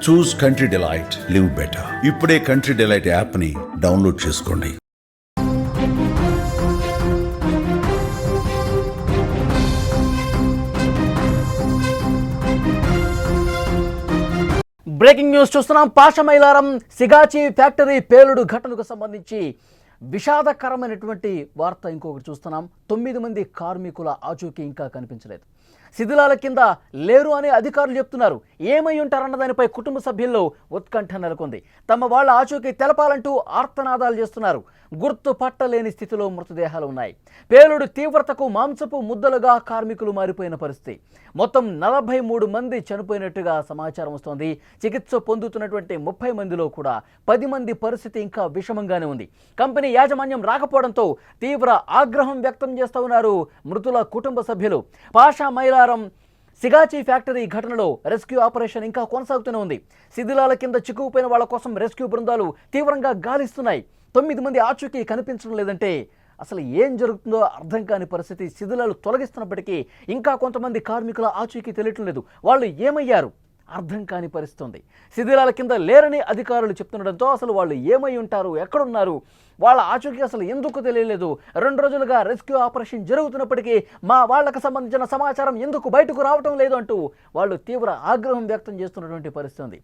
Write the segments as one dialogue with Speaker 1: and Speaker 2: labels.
Speaker 1: చూస్ country delight, live better. ఇప్పుడే country delight యాప్ని download చేసుకోండి.
Speaker 2: బ్రేకింగ్ న్యూస్ చూస్తున్నాం. పాషమైలారం సిగాచి ఫ్యాక్టరీ పేలుడు ఘటనకు సంబంధించి విషాదకరమైనటువంటి వార్త ఇంకొకటి చూస్తున్నాం. 9 మంది కార్మికుల ఆచూకీ ఇంకా కనిపించలేదు. శిథిలాల కింద లేరు అని అధికారులు చెప్తున్నారు. ఏమై ఉంటారన్న దానిపై కుటుంబ సభ్యుల్లో ఉత్కంఠ నెలకొంది. తమ వాళ్ళ ఆచూకీ తెలపాలంటూ ఆర్తనాదాలు చేస్తున్నారు. గుర్తుపట్టలేని స్థితిలో మృతదేహాలు ఉన్నాయి. పేలుడు తీవ్రతకు మాంసపు ముద్దలుగా కార్మికులు మారిపోయిన పరిస్థితి. మొత్తం 43 మంది చనిపోయినట్టుగా సమాచారం వస్తోంది. చికిత్స పొందుతున్నటువంటి 30 మందిలో కూడా 10 మంది పరిస్థితి ఇంకా విషమంగానే ఉంది. కంపెనీ యాజమాన్యం రాకపోవడంతో తీవ్ర ఆగ్రహం వ్యక్తం చేస్తూ ఉన్నారు మృతుల కుటుంబ సభ్యులు. పాషమైలారం సిగాచి ఫ్యాక్టరీ ఘటనలో రెస్క్యూ ఆపరేషన్ ఇంకా కొనసాగుతూనే ఉంది. శిథిలాల కింద చిక్కుకుపోయిన వాళ్ళ కోసం రెస్క్యూ బృందాలు తీవ్రంగా గాలిస్తున్నాయి. 9 మంది ఆచూకీ కనిపించడం లేదంటే అసలు ఏం జరుగుతుందో అర్థం కాని పరిస్థితి. శిథిలాలు తొలగిస్తున్నప్పటికీ ఇంకా కొంతమంది కార్మికుల ఆచూకీ తెలియటం లేదు. వాళ్ళు ఏమయ్యారు అర్థం కాని పరిస్థితి ఉంది. శిథిలాల కింద లేరని అధికారులు చెప్తుండడంతో అసలు వాళ్ళు ఏమై ఉంటారు, ఎక్కడున్నారు, వాళ్ళ ఆచూకీ అసలు ఎందుకు తెలియలేదు. 2 రోజులుగా రెస్క్యూ ఆపరేషన్ జరుగుతున్నప్పటికీ మా వాళ్ళకు సంబంధించిన సమాచారం ఎందుకు బయటకు రావటం లేదు అంటూ వాళ్ళు తీవ్ర ఆగ్రహం వ్యక్తం చేస్తున్నటువంటి పరిస్థితి ఉంది.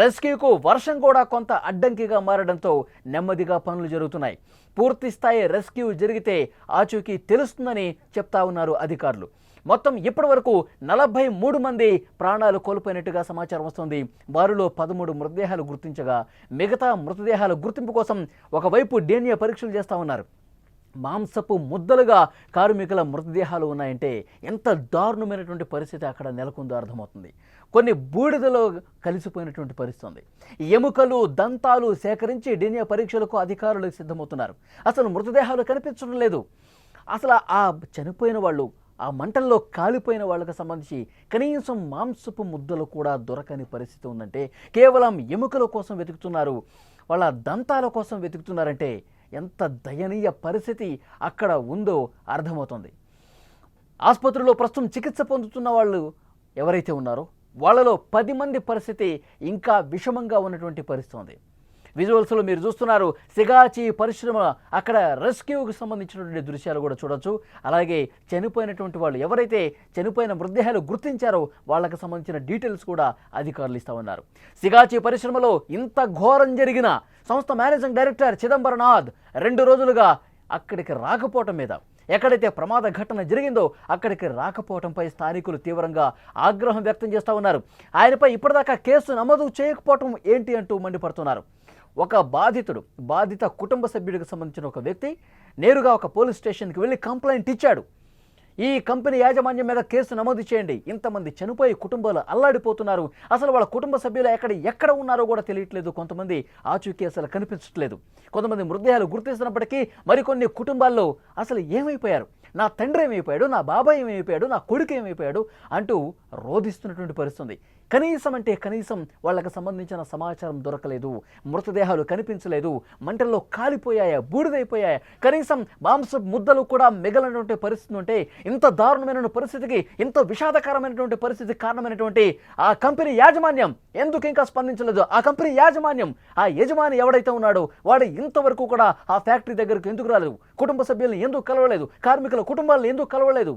Speaker 2: రెస్క్యూకు వర్షం కూడా కొంత అడ్డంకిగా మారడంతో నెమ్మదిగా పనులు జరుగుతున్నాయి. పూర్తి స్థాయి రెస్క్యూ జరిగితే ఆచూకీ తెలుస్తుందని చెప్తా ఉన్నారు అధికారులు. మొత్తం ఇప్పటి వరకు 43 మంది ప్రాణాలు కోల్పోయినట్టుగా సమాచారం వస్తుంది. వారిలో 13 మృతదేహాలు గుర్తించగా మిగతా మృతదేహాల గుర్తింపు కోసం ఒకవైపు DNA పరీక్షలు చేస్తూ ఉన్నారు. మాంసపు ముద్దలుగా కార్మికుల మృతదేహాలు ఉన్నాయంటే ఎంత దారుణమైనటువంటి పరిస్థితి అక్కడ నెలకొందో అర్థమవుతుంది. కొన్ని బూడిదలో కలిసిపోయినటువంటి పరిస్థితి ఉంది. ఎముకలు, దంతాలు సేకరించి DNA పరీక్షలకు అధికారులు సిద్ధమవుతున్నారు. అసలు మృతదేహాలు కనిపించడం లేదు. అసలు ఆ చనిపోయిన వాళ్ళు, ఆ మంటల్లో కాలిపోయిన వాళ్ళకి సంబంధించి కనీసం మాంసపు ముద్దలు కూడా దొరకని పరిస్థితి ఉందంటే, కేవలం ఎముకల కోసం వెతుకుతున్నారు, వాళ్ళ దంతాల కోసం వెతుకుతున్నారంటే ఎంత దయనీయ పరిస్థితి అక్కడ ఉందో అర్థమవుతుంది. ఆసుపత్రిలో ప్రస్తుతం చికిత్స పొందుతున్న వాళ్ళు ఎవరైతే ఉన్నారో వాళ్ళలో 10 మంది పరిస్థితి ఇంకా విషమంగా ఉన్నటువంటి పరిస్థితి ఉంది. విజువల్స్లో మీరు చూస్తున్నారు. సిగాచి పరిశ్రమ అక్కడ రెస్క్యూకి సంబంధించినటువంటి దృశ్యాలు కూడా చూడొచ్చు. అలాగే చనిపోయినటువంటి వాళ్ళు ఎవరైతే చనిపోయిన మృతదేహాలు గుర్తించారో వాళ్ళకి సంబంధించిన డీటెయిల్స్ కూడా అధికారులు ఇస్తా ఉన్నారు. సిగాచి పరిశ్రమలో ఇంత ఘోరం జరిగిన సంస్థ మేనేజింగ్ డైరెక్టర్ చిదంబరనాథ్ 2 రోజులుగా అక్కడికి రాకపోవటం మీద, ఎక్కడైతే ప్రమాద ఘటన జరిగిందో అక్కడికి రాకపోవడంపై స్థానికులు తీవ్రంగా ఆగ్రహం వ్యక్తం చేస్తూ ఉన్నారు. ఆయనపై ఇప్పటిదాకా కేసు నమోదు చేయకపోవటం ఏంటి అంటూ మండిపడుతున్నారు. ఒక బాధిత కుటుంబ సభ్యుడికి సంబంధించిన ఒక వ్యక్తి నేరుగా ఒక పోలీస్ స్టేషన్కి వెళ్ళి కంప్లైంట్ ఇచ్చాడు. ఈ కంపెనీ యాజమాన్యం మీద కేసు నమోదు చేయండి, ఇంతమంది చనిపోయి కుటుంబాలు అల్లాడిపోతున్నారు, అసలు వాళ్ళ కుటుంబ సభ్యులు ఎక్కడ ఉన్నారో కూడా తెలియట్లేదు, కొంతమంది ఆచూకీ అసలు కనిపించట్లేదు, కొంతమంది మృతదేహాలు గుర్తిస్తున్నప్పటికీ మరికొన్ని కుటుంబాల్లో అసలు ఏమైపోయారు, నా తండ్రి ఏమైపోయాడు, నా బాబాయ్ ఏమైపోయాడు, నా కొడుకు ఏమైపోయాడు అంటూ రోధిస్తున్నటువంటి పరిస్థితి. కనీసం వాళ్ళకి సంబంధించిన సమాచారం దొరకలేదు, మృతదేహాలు కనిపించలేదు, మంటల్లో కాలిపోయాయా, బూడిదైపోయాయా, కనీసం మాంస ముద్దలు కూడా మిగలనటువంటి పరిస్థితి ఉంటే ఇంత దారుణమైన పరిస్థితికి, ఇంత విషాదకరమైనటువంటి పరిస్థితికి కారణమైనటువంటి ఆ కంపెనీ యాజమాన్యం ఎందుకు ఇంకా స్పందించలేదు? ఆ కంపెనీ యాజమాన్యం, ఆ యజమాని ఎవడైతే ఉన్నాడో వాడు ఇంతవరకు కూడా ఆ ఫ్యాక్టరీ దగ్గరకు ఎందుకు రాలేదు? కుటుంబ సభ్యులను ఎందుకు కలవలేదు? కార్మికుల కుటుంబాలను ఎందుకు కలవలేదు?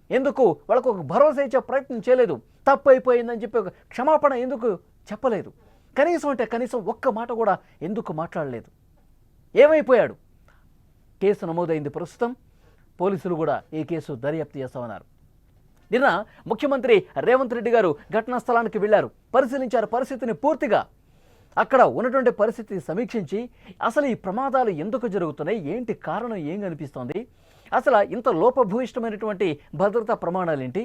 Speaker 2: ఎందుకు వాళ్ళకు ఒక భరోసా ఇచ్చే ప్రయత్నం చేయలేదు? తప్పు అయిపోయిందని చెప్పి ఒక క్షమాపణ ఎందుకు చెప్పలేదు? కనీసం ఒక్క మాట కూడా ఎందుకు మాట్లాడలేదు? ఏమైపోయాడు? కేసు నమోదైంది. ప్రస్తుతం పోలీసులు కూడా ఈ కేసు దర్యాప్తు చేస్తా ఉన్నారు. నిన్న ముఖ్యమంత్రి రేవంత్ రెడ్డి గారు ఘటనా స్థలానికి వెళ్లారు, పరిశీలించారు పరిస్థితిని పూర్తిగా. అక్కడ ఉన్నటువంటి పరిస్థితిని సమీక్షించి అసలు ఈ ప్రమాదాలు ఎందుకు జరుగుతున్నాయి, ఏంటి కారణం, ఏం కనిపిస్తోంది, అసలు ఇంత లోపభూయిష్టమైనటువంటి భద్రతా ప్రమాణాలు ఏంటి,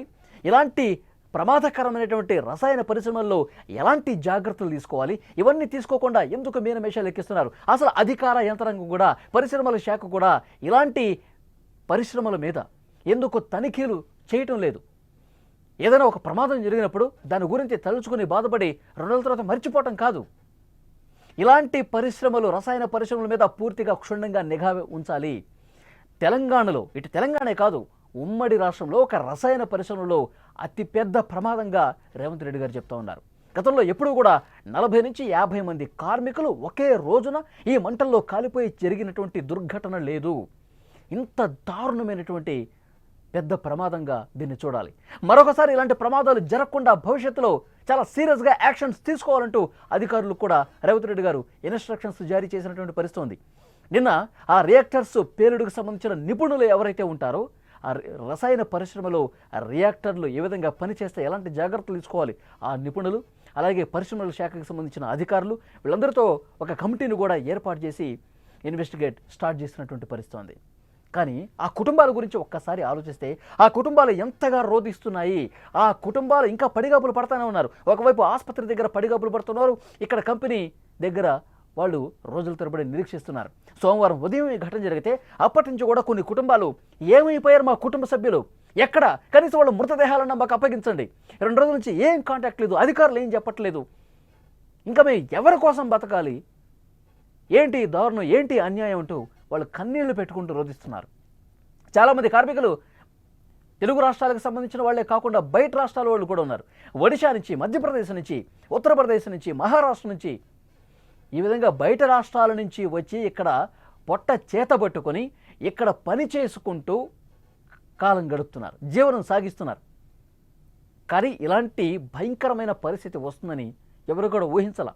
Speaker 2: ఇలాంటి ప్రమాదకరమైనటువంటి రసాయన పరిశ్రమల్లో ఎలాంటి జాగ్రత్తలు తీసుకోవాలి, ఇవన్నీ తీసుకోకుండా ఎందుకు మీనమేషాలు ఎక్కిస్తున్నారు, అసలు అధికార యంత్రాంగం కూడా, పరిశ్రమల శాఖ కూడా ఇలాంటి పరిశ్రమల మీద ఎందుకు తనిఖీలు చేయటం లేదు? ఏదైనా ఒక ప్రమాదం జరిగినప్పుడు దాని గురించి తలుచుకుని బాధపడి 2 రోజుల తర్వాత మర్చిపోవటం కాదు. ఇలాంటి పరిశ్రమలు, రసాయన పరిశ్రమల మీద పూర్తిగా క్షుణ్ణంగా నిఘా ఉంచాలి. తెలంగాణలో, ఇటు తెలంగాణే కాదు ఉమ్మడి రాష్ట్రంలో ఒక రసాయన పరిశ్రమలో అతిపెద్ద ప్రమాదంగా రేవంత్ రెడ్డి గారు చెప్తా ఉన్నారు. గతంలో ఎప్పుడూ కూడా 40 నుంచి 50 మంది కార్మికులు ఒకే రోజున ఈ మంటల్లో కాలిపోయి జరిగినటువంటి దుర్ఘటన లేదు. ఇంత దారుణమైనటువంటి పెద్ద ప్రమాదంగా దీన్ని చూడాలి. మరొకసారి ఇలాంటి ప్రమాదాలు జరగకుండా భవిష్యత్తులో చాలా సీరియస్గా యాక్షన్స్ తీసుకోవాలంటూ అధికారులు కూడా రేవంత్ రెడ్డి గారు ఇన్స్ట్రక్షన్స్ జారీ చేసినటువంటి పరిస్థితి ఉంది. నిన్న ఆ రియాక్టర్స్ పేలుడుకు సంబంధించిన నిపుణులు ఎవరైతే ఉంటారో ఆ రసాయన పరిశ్రమలో ఆ రియాక్టర్లు ఏ విధంగా పనిచేస్తే ఎలాంటి జాగ్రత్తలు తీసుకోవాలి ఆ నిపుణులు, అలాగే పరిశ్రమల శాఖకు సంబంధించిన అధికారులు వీళ్ళందరితో ఒక కమిటీని కూడా ఏర్పాటు చేసి ఇన్వెస్టిగేట్ స్టార్ట్ చేసినటువంటి పరిస్థితి ఉంది. కానీ ఆ కుటుంబాల గురించి ఒక్కసారి ఆలోచిస్తే ఆ కుటుంబాలు ఎంతగా రోధిస్తున్నాయి. ఆ కుటుంబాలు ఇంకా పడిగాపులు పడతానే ఉన్నారు. ఒకవైపు ఆసుపత్రి దగ్గర పడిగాపులు పడుతున్నారు, ఇక్కడ కంపెనీ దగ్గర వాళ్ళు రోజుల తరబడి నిరీక్షిస్తున్నారు. సోమవారం ఉదయం ఈ ఘటన జరిగితే అప్పటి నుంచి కూడా కొన్ని కుటుంబాలు ఏమైపోయారు మా కుటుంబ సభ్యులు, ఎక్కడ కనీసం వాళ్ళ మృతదేహాలన్నా మాకు అప్పగించండి, 2 రోజుల నుంచి ఏం కాంటాక్ట్ లేదు, అధికారులు ఏం చెప్పట్లేదు, ఇంకా మేము ఎవరి కోసం బతకాలి, ఏంటి దారుణం, ఏంటి అన్యాయం అంటూ వాళ్ళు కన్నీళ్లు పెట్టుకుంటూ రోధిస్తున్నారు. చాలామంది కార్మికులు తెలుగు రాష్ట్రాలకు సంబంధించిన వాళ్ళే కాకుండా బయట రాష్ట్రాల వాళ్ళు కూడా ఉన్నారు. ఒడిశా నుంచి, మధ్యప్రదేశ్ నుంచి, ఉత్తరప్రదేశ్ నుంచి, మహారాష్ట్ర నుంచి, ఈ విధంగా బయట రాష్ట్రాల నుంచి వచ్చి ఇక్కడ పొట్ట చేత పట్టుకొని ఇక్కడ పని చేసుకుంటూ కాలం గడుపుతున్నారు, జీవనం సాగిస్తున్నారు. కానీ ఇలాంటి భయంకరమైన పరిస్థితి వస్తుందని ఎవరు కూడా ఊహించాల.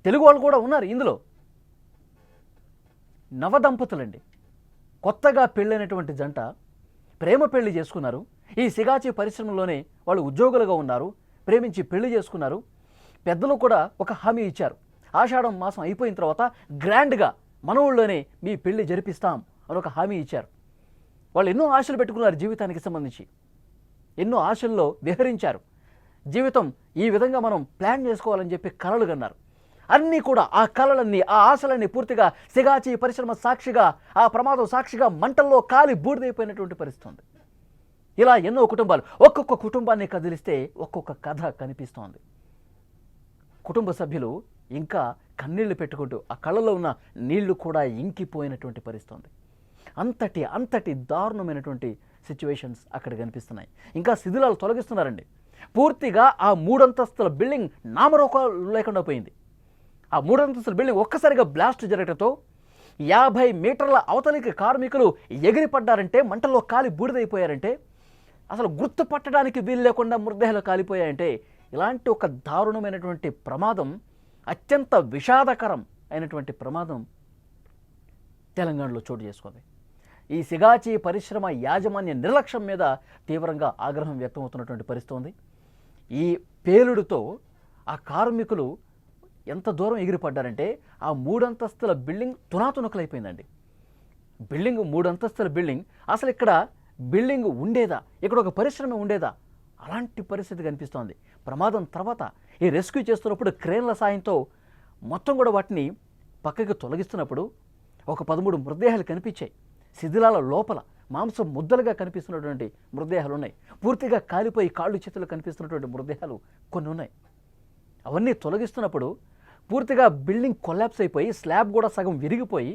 Speaker 2: తెలుగు వాళ్ళు కూడా ఉన్నారు ఇందులో. నవదంపతులండి, కొత్తగా పెళ్ళైనటువంటి జంట ప్రేమ పెళ్లి చేసుకున్నారు. ఈ సిగాచి పరిశ్రమలోనే వాళ్ళు ఉద్యోగులుగా ఉన్నారు, ప్రేమించి పెళ్లి చేసుకున్నారు. పెద్దలు కూడా ఒక హామీ ఇచ్చారు, ఆషాఢం మాసం అయిపోయిన తర్వాత గ్రాండ్గా మన ఊళ్ళోనే మీ పెళ్లి జరిపిస్తాం అని ఒక హామీ ఇచ్చారు. వాళ్ళు ఎన్నో ఆశలు పెట్టుకున్నారు, జీవితానికి సంబంధించి ఎన్నో ఆశల్లో విహరించారు. జీవితం ఈ విధంగా మనం ప్లాన్ చేసుకోవాలని చెప్పి కలలు కన్నారు. అన్నీ కూడా ఆ కలలన్నీ, ఆ ఆశలన్నీ పూర్తిగా సిగాచి పరిశ్రమ సాక్షిగా, ఆ ప్రమాదం సాక్షిగా మంటల్లో కాలి బూడిదైపోయినటువంటి పరిస్థితి ఉంది. ఇలా ఎన్నో కుటుంబాలు, ఒక్కొక్క కుటుంబాన్ని కదిలిస్తే ఒక్కొక్క కథ కనిపిస్తోంది. కుటుంబ సభ్యులు ఇంకా కన్నీళ్లు పెట్టుకుంటూ ఆ కళ్ళలో ఉన్న నీళ్లు కూడా ఇంకిపోయినటువంటి పరిస్థితి ఉంది. అంతటి దారుణమైనటువంటి సిచ్యువేషన్స్ అక్కడ కనిపిస్తున్నాయి. ఇంకా శిథిలాలు తొలగిస్తున్నారండి. పూర్తిగా ఆ 3 అంతస్తుల బిల్డింగ్ నామరూపాలు లేకుండా పోయింది. ఆ 3 అంతస్తుల బిల్డింగ్ ఒక్కసారిగా బ్లాస్ట్ జరగడంతో 50 మీటర్ల అవతలికి కార్మికులు ఎగిరిపడ్డారంటే, మంటల్లో కాలి బూడిదైపోయారంటే, అసలు గుర్తుపట్టడానికి వీలు లేకుండా మృతదేహాలు కాలిపోయాయంటే, ఇలాంటి ఒక దారుణమైనటువంటి ప్రమాదం, అత్యంత విషాదకరం అయినటువంటి ప్రమాదం తెలంగాణలో చోటు చేసుకుంది. ఈ సిగాచి పరిశ్రమ యాజమాన్య నిర్లక్ష్యం మీద తీవ్రంగా ఆగ్రహం వ్యక్తమవుతున్నటువంటి పరిస్థితి ఉంది. ఈ పేలుడుతో ఆ కార్మికులు ఎంత దూరం ఎగిరిపడ్డారంటే, ఆ 3 అంతస్తుల బిల్డింగ్ తునాతునకలైపోయిందండి. బిల్డింగ్ 3 అంతస్తుల బిల్డింగ్, అసలు ఇక్కడ బిల్డింగ్ ఉండేదా, ఇక్కడ ఒక పరిశ్రమ ఉండేదా, అలాంటి పరిస్థితి కనిపిస్తోంది. ప్రమాదం తర్వాత ఈ రెస్క్యూ చేస్తున్నప్పుడు క్రేన్ల సాయంతో మొత్తం కూడా వాటిని పక్కకి తొలగిస్తున్నప్పుడు ఒక 13 మృతదేహాలు కనిపించాయి. శిథిలాల లోపల మాంసం ముద్దలుగా కనిపిస్తున్నటువంటి మృతదేహాలు ఉన్నాయి. పూర్తిగా కాలిపోయి కాళ్ళు చేతులు కనిపిస్తున్నటువంటి మృతదేహాలు కొన్ని ఉన్నాయి. అవన్నీ తొలగిస్తున్నప్పుడు పూర్తిగా బిల్డింగ్ కొలాప్స్ అయిపోయి స్లాబ్ కూడా సగం విరిగిపోయి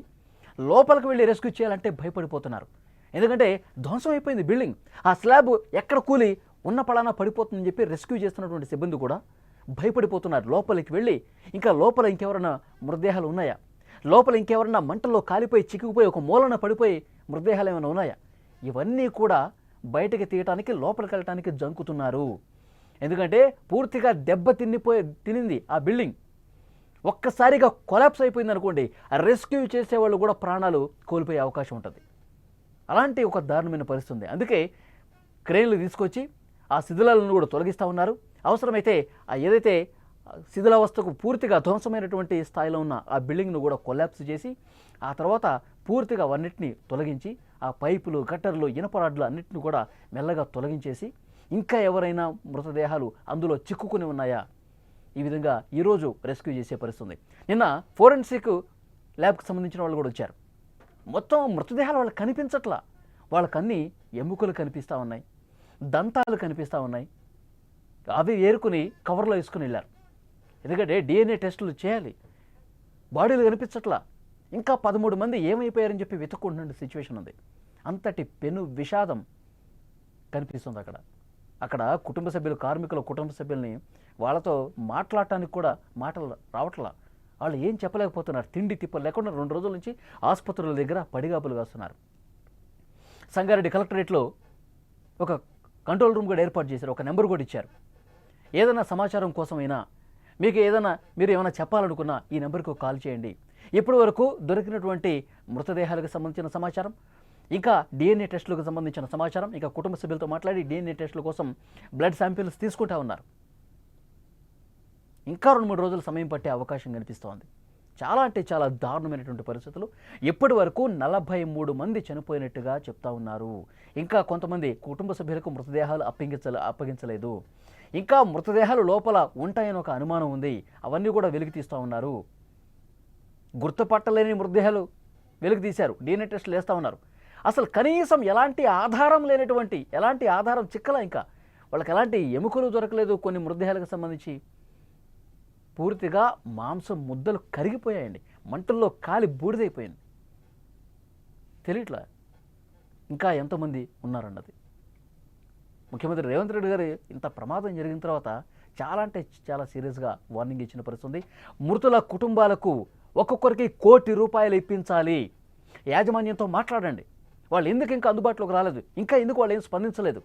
Speaker 2: లోపలికి వెళ్ళి రెస్క్యూ చేయాలంటే భయపడిపోతున్నారు. ఎందుకంటే ధ్వంసం అయిపోయింది బిల్డింగ్. ఆ స్లాబ్ ఎక్కడ కూలి ఉన్న పడానా పడిపోతుందని చెప్పి రెస్క్యూ చేస్తున్నటువంటి సిబ్బంది కూడా భయపడిపోతున్నారు. లోపలికి వెళ్ళి ఇంకా లోపల ఇంకెవరైనా మృతదేహాలు ఉన్నాయా, లోపల ఇంకెవరన్నా మంటల్లో కాలిపోయి చిక్కుకుపోయి ఒక మూలన పడిపోయి మృతదేహాలు ఏమైనా ఉన్నాయా, ఇవన్నీ కూడా బయటకు తీయటానికి, లోపలికి వెళ్ళటానికి జంకుతున్నారు. ఎందుకంటే పూర్తిగా తినింది ఆ బిల్డింగ్. ఒక్కసారిగా కొలాప్స్ అయిపోయింది అనుకోండి, రెస్క్యూ చేసేవాళ్ళు కూడా ప్రాణాలు కోల్పోయే అవకాశం ఉంటుంది. అలాంటి ఒక దారుణమైన పరిస్థితి ఉంది. అందుకే క్రేన్లు తీసుకొచ్చి ఆ శిథిలాలను కూడా తొలగిస్తూ ఉన్నారు. అవసరమైతే ఆ ఏదైతే శిథిలావస్థకు పూర్తిగా ధ్వంసమైనటువంటి స్థాయిలో ఉన్న ఆ బిల్డింగ్ను కూడా కొలాప్స్ చేసి ఆ తర్వాత పూర్తిగా అవన్నిటిని తొలగించి ఆ పైపులు, గట్టర్లు, ఇనపరాడ్లు అన్నిటిని కూడా మెల్లగా తొలగించేసి ఇంకా ఎవరైనా మృతదేహాలు అందులో చిక్కుకుని ఉన్నాయా, ఈ విధంగా ఈరోజు రెస్క్యూ చేసే పరిస్థితుంది. నిన్న ఫోరెన్సిక్ ల్యాబ్కి సంబంధించిన వాళ్ళు కూడా వచ్చారు. మొత్తం మృతదేహాలు వాళ్ళకి కనిపించట్లా. వాళ్ళకన్నీ ఎముకలు కనిపిస్తూ ఉన్నాయి, దంతాలు కనిపిస్తూ ఉన్నాయి. అవి ఏరుకుని కవర్లో వేసుకుని వెళ్ళారు. ఎందుకంటే DNA టెస్టులు చేయాలి. బాడీలు కనిపించట్లా. ఇంకా 13 మంది ఏమైపోయారని చెప్పి వెతుక్కుంటున్న సిచ్యువేషన్ ఉంది. అంతటి పెను విషాదం కనిపిస్తుంది అక్కడ. కుటుంబ సభ్యులు, కార్మికుల కుటుంబ సభ్యుల్ని వాళ్ళతో మాట్లాడటానికి కూడా మాటలు రావట్లా. వాళ్ళు ఏం చెప్పలేకపోతున్నారు. తిండి తిప్పలు లేకుండా 2 రోజుల నుంచి ఆసుపత్రుల దగ్గర పడిగాపులు కాస్తున్నారు. సంగారెడ్డి కలెక్టరేట్లో ఒక కంట్రోల్ రూమ్ కూడా ఏర్పాటు చేశారు. ఒక నెంబర్ కూడా ఇచ్చారు. ఏదైనా సమాచారం కోసమైనా మీకు మీరు ఏమైనా చెప్పాలనుకున్నా ఈ నెంబర్కు కాల్ చేయండి. ఇప్పటి వరకు దొరికినటువంటి మృతదేహాలకు సంబంధించిన సమాచారం, ఇంకా డిఎన్ఏ టెస్టులకు సంబంధించిన సమాచారం, ఇంకా కుటుంబ సభ్యులతో మాట్లాడి డిఎన్ఏ టెస్టుల కోసం బ్లడ్ శాంపిల్స్ తీసుకుంటా ఉన్నారు. ఇంకా 2-3 రోజులు సమయం పట్టే అవకాశం కనిపిస్తోంది. చాలా అంటే చాలా దారుణమైనటువంటి పరిస్థితులు. ఇప్పటి వరకు 43 మంది చనిపోయినట్టుగా చెప్తా ఉన్నారు. ఇంకా కొంతమంది కుటుంబ సభ్యులకు మృతదేహాలు అప్పగించలేదు. ఇంకా మృతదేహాలు లోపల ఉంటాయని ఒక అనుమానం ఉంది. అవన్నీ కూడా వెలికి తీస్తూ ఉన్నారు. గుర్తుపట్టలేని మృతదేహాలు వెలికి తీశారు. డిఎన్ఏ టెస్టులు వేస్తూ ఉన్నారు. అసలు కనీసం ఎలాంటి ఆధారం లేనటువంటి, ఎలాంటి ఆధారం చిక్కలా, ఇంకా వాళ్ళకి ఎలాంటి ఎముకలు దొరకలేదు. కొన్ని మృతదేహాలకు సంబంధించి పూర్తిగా మాంసం ముద్దలు కరిగిపోయాయండి. మంటల్లో కాలి బూడిదైపోయింది. తెలియట్లా ఇంకా ఎంతమంది ఉన్నారన్నది. ముఖ్యమంత్రి రేవంత్ రెడ్డి గారు ఇంత ప్రమాదం జరిగిన తర్వాత చాలా అంటే చాలా సీరియస్గా వార్నింగ్ ఇచ్చిన పరిస్థితుంది. మృతుల కుటుంబాలకు ఒక్కొక్కరికి ₹1 కోటి ఇప్పించాలి. యాజమాన్యంతో మాట్లాడండి. వాళ్ళు ఎందుకు ఇంకా అందుబాటులోకి రాలేదు, ఇంకా ఎందుకు వాళ్ళు ఏం స్పందించలేదు,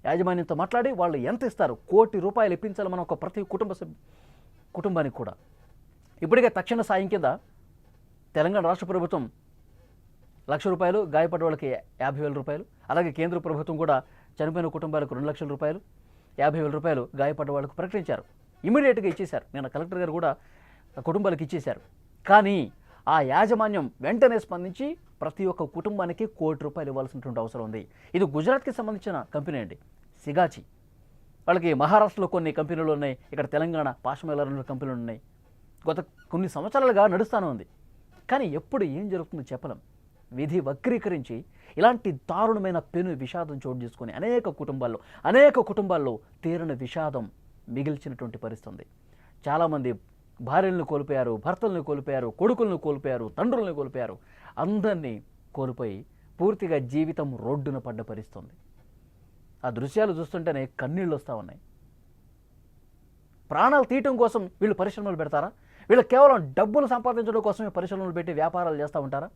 Speaker 2: యాజమాన్యంతో మాట్లాడి వాళ్ళు ఎంత ఇస్తారు, ₹1 కోటి ఇప్పించాలి మనం ఒక ప్రతి కుటుంబానికి కూడా. ఇప్పటికే తక్షణ సాయం కింద తెలంగాణ రాష్ట్ర ప్రభుత్వం ₹1,00,000, గాయపడ్డ వాళ్ళకి ₹50,000, అలాగే కేంద్ర ప్రభుత్వం కూడా చనిపోయిన కుటుంబాలకు ₹2,00,000, ₹50,000 గాయపడ్డ వాళ్ళకు ప్రకటించారు. ఇమీడియట్గా ఇచ్చేశారు. నేను కలెక్టర్ గారు కూడా కుటుంబాలకు ఇచ్చేశారు. కానీ ఆ యాజమాన్యం వెంటనే స్పందించి ప్రతి ఒక్క కుటుంబానికి ₹1 కోటి ఇవ్వాల్సినటువంటి అవసరం ఉంది. ఇది గుజరాత్కి సంబంధించిన కంపెనీ అండి, సిగాచి. వాళ్ళకి మహారాష్ట్రలో కొన్ని కంపెనీలు ఉన్నాయి, ఇక్కడ తెలంగాణ పాషమేలారంలో కంపెనీలు ఉన్నాయి. గత కొన్ని సంవత్సరాలుగా నడుస్తూనే ఉంది. కానీ ఎప్పుడు ఏం జరుగుతుందో చెప్పలేం. విధి వక్రీకరించి ఇలాంటి దారుణమైన పెను విషాదం చోటు చేసుకొని అనేక కుటుంబాల్లో తీరని విషాదం మిగిల్చినటువంటి పరిస్థితి. చాలామంది భార్యలను కోల్పోయారు, భర్తలను కోల్పోయారు, కొడుకులను కోల్పోయారు, తండ్రులను కోల్పోయారు. అందరినీ కోల్పోయి పూర్తిగా జీవితం రోడ్డున పడ్డ పరిస్థితి. ఆ దృశ్యాలు చూస్తుంటేనే కన్నీళ్ళు వస్తూ ఉన్నాయి. ప్రాణాలు తీయటం కోసం వీళ్ళు పరిశ్రమలు పెడతారా? వీళ్ళు కేవలం డబ్బులు సంపాదించడం కోసమే పరిశ్రమలు పెట్టి వ్యాపారాలు చేస్తూ ఉంటారా?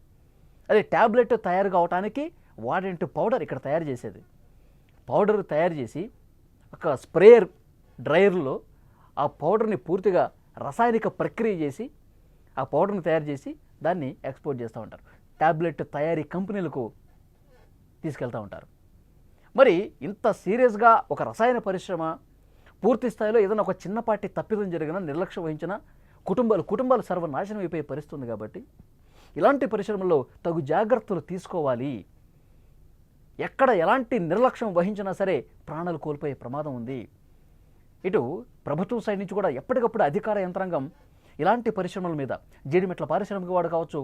Speaker 2: అది ట్యాబ్లెట్ తయారు కావడానికి వాడేంటి పౌడర్ ఇక్కడ తయారు చేసేది. పౌడర్ తయారు చేసి ఒక స్ప్రేయర్ డ్రైయర్లో ఆ పౌడర్ని పూర్తిగా రసాయనిక ప్రక్రియ చేసి ఆ పౌడర్ని తయారు చేసి దాన్ని ఎక్స్పోర్ట్ చేస్తూ ఉంటారు. ట్యాబ్లెట్ తయారీ కంపెనీలకు తీసుకెళ్తూ ఉంటారు. మరి ఇంత సీరియస్గా ఒక రసాయన పరిశ్రమ పూర్తి స్థాయిలో ఏదైనా ఒక చిన్నపాటి తప్పిదం జరిగినా, నిర్లక్ష్యం వహించిన కుటుంబాలు సర్వనాశనం అయిపోయే పరిస్థితి ఉంది. కాబట్టి ఇలాంటి పరిశ్రమల్లో తగు జాగ్రత్తలు తీసుకోవాలి. ఎక్కడ ఎలాంటి నిర్లక్ష్యం వహించినా సరే ప్రాణాలు కోల్పోయే ప్రమాదం ఉంది. ఇటు ప్రభుత్వం సైడ్ నుంచి కూడా ఎప్పటికప్పుడు అధికార యంత్రాంగం ఇలాంటి పరిశ్రమల మీద, జీడిమెట్ల పారిశ్రామిక వాడు కావచ్చు,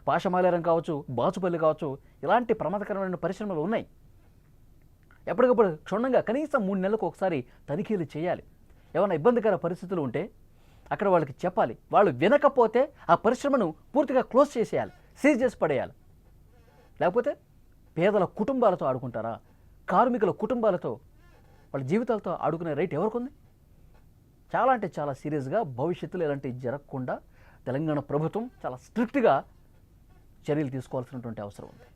Speaker 2: పాషమాలేరం కావచ్చు, బాచుపల్లి కావచ్చు, ఇలాంటి ప్రమాదకరమైన పరిశ్రమలు ఉన్నాయి. ఎప్పటికప్పుడు క్షుణ్ణంగా కనీసం 3 నెలలకు ఒకసారి తనిఖీలు చేయాలి. ఏమైనా ఇబ్బందికర పరిస్థితులు ఉంటే అక్కడ వాళ్ళకి చెప్పాలి. వాళ్ళు వినకపోతే ఆ పరిశ్రమను పూర్తిగా క్లోజ్ చేసేయాలి, సీజ్ చేసి పడేయాలి. లేకపోతే పేదల కుటుంబాలతో ఆడుకుంటారా? కార్మికుల కుటుంబాలతో, వాళ్ళ జీవితాలతో ఆడుకునే రైట్ ఎవరికి ఉంది? చాలా అంటే చాలా సీరియస్గా భవిష్యత్తులో ఇలాంటివి జరగకుండా తెలంగాణ ప్రభుత్వం చాలా స్ట్రిక్ట్గా చర్యలు తీసుకోవాల్సినటువంటి అవసరం ఉంది.